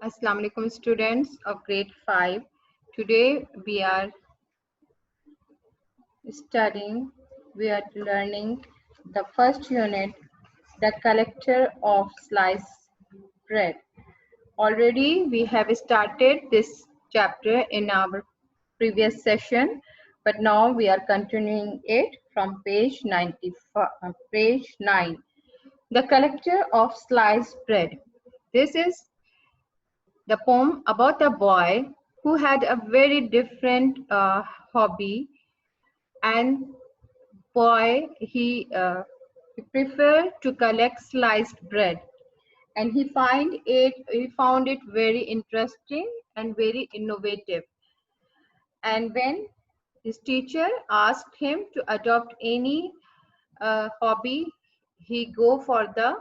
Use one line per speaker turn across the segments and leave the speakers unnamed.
Assalamu alaikum students of grade 5. Today studying, we are learning the first unit, the collector of sliced bread. Already we have started this chapter in our previous session, but now we are continuing it from page 95, page 9. The collector of sliced bread. This is the poem about a boy who had a very different hobby, and boy he preferred to collect sliced bread, and he found it very interesting and very innovative. And when his teacher asked him to adopt any hobby, he go for the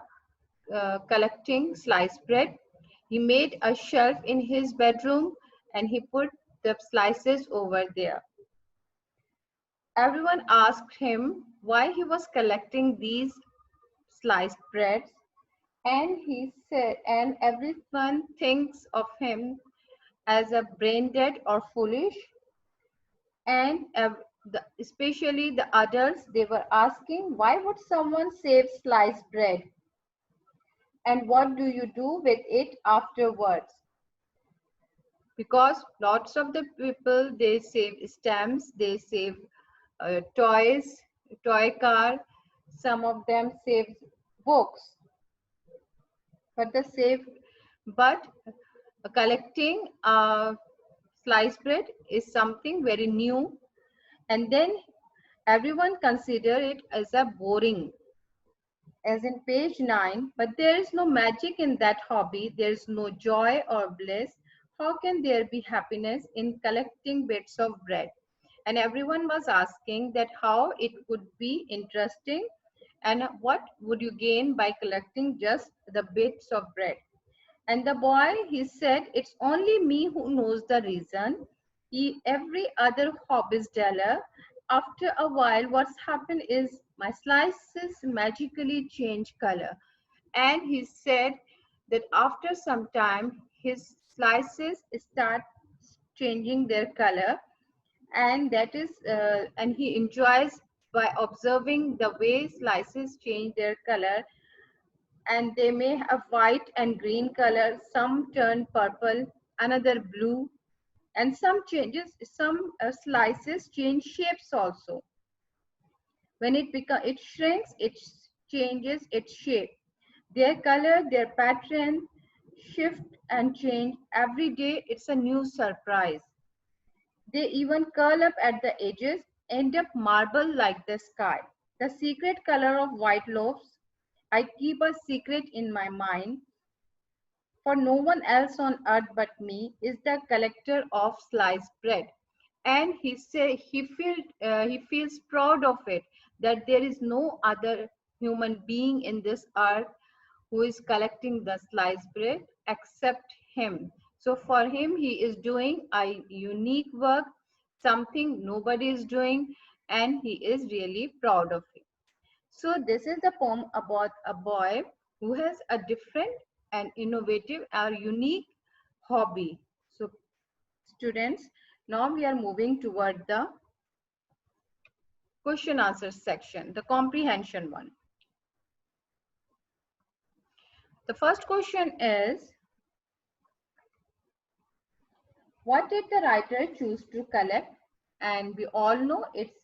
collecting sliced bread. He made a shelf in his bedroom and he put the slices over there. Everyone asked him why he was collecting these sliced breads, and he said, and everyone thinks of him as a brain dead or foolish. And especially the adults, they were asking, why would someone save sliced bread? And what do you do with it afterwards? Because lots of the people, they save stamps, they save toys, toy car, some of them save books, but but collecting sliced bread is something very new, and then everyone consider it as a boring, as in page 9. But there is no magic in that hobby, there is no joy or bliss. How can there be happiness in collecting bits of bread? And everyone was asking that how it could be interesting, and what would you gain by collecting just the bits of bread? And the boy, he said, it's only me who knows the reason. Every other hobbyist dealer, after a while, what's happened is my slices magically change color. And he said that after some time, his slices start changing their color, and and he enjoys by observing the way slices change their color, and they may have white and green color, some turn purple, another blue, and some slices change shapes also. When it shrinks, it changes its shape. Their color, their pattern shift and change every day. It's a new surprise. They even curl up at the edges, end up marble like the sky. The secret color of white loaves, I keep a secret in my mind, for no one else on earth but me is the collector of sliced bread. And he feels proud of it, that there is no other human being in this earth who is collecting the sliced bread except him. So for him, he is doing a unique work, something nobody is doing, and he is really proud of it. So this is the poem about a boy who has a different and innovative or unique hobby. So students, now we are moving toward the question answer section, the comprehension one. The first question is, what did the writer choose to collect? And we all know it's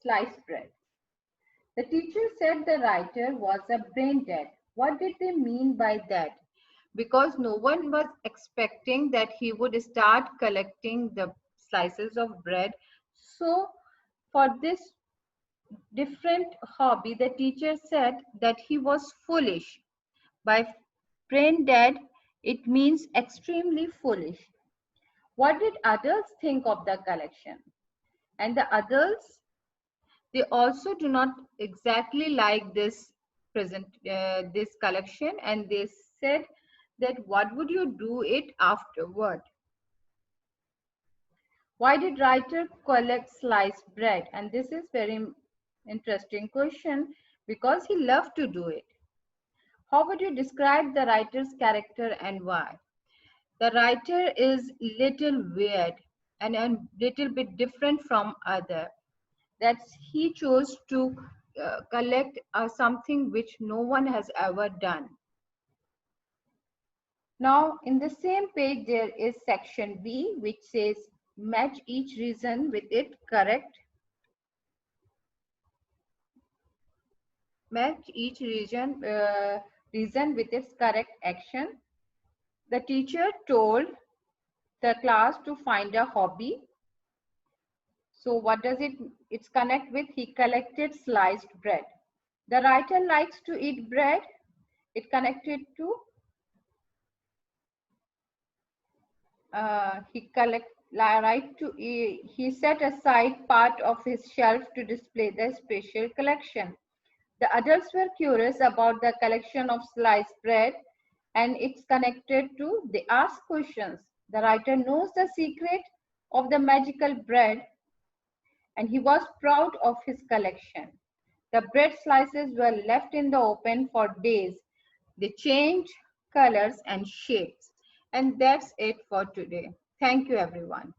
sliced bread. The teacher said the writer was a brain dead. What did they mean by that? Because no one was expecting that he would start collecting the slices of bread. So for this different hobby, the teacher said that he was foolish. By brain dead, it means extremely foolish. What did others think of the collection? And the others, they also do not exactly like this this collection, and they said that what would you do it afterward? Why did writer collect sliced bread? And this is very interesting question, because he loved to do it. How would you describe the writer's character and why? The writer is little weird and a little bit different from other. That's he chose to collect something which no one has ever done. Now, in the same page, there is section B, which says match each reason with it correct. Match each reason with its correct action. The teacher told the class to find a hobby. So what does it's connect with? He collected sliced bread. The writer likes to eat bread. It connected to he set aside part of his shelf to display the special collection. The adults were curious about the collection of sliced bread, and it's connected to they ask questions. The writer knows the secret of the magical bread, and he was proud of his collection. The bread slices were left in the open for days. They changed colors and shapes. And that's it for today. Thank you, everyone.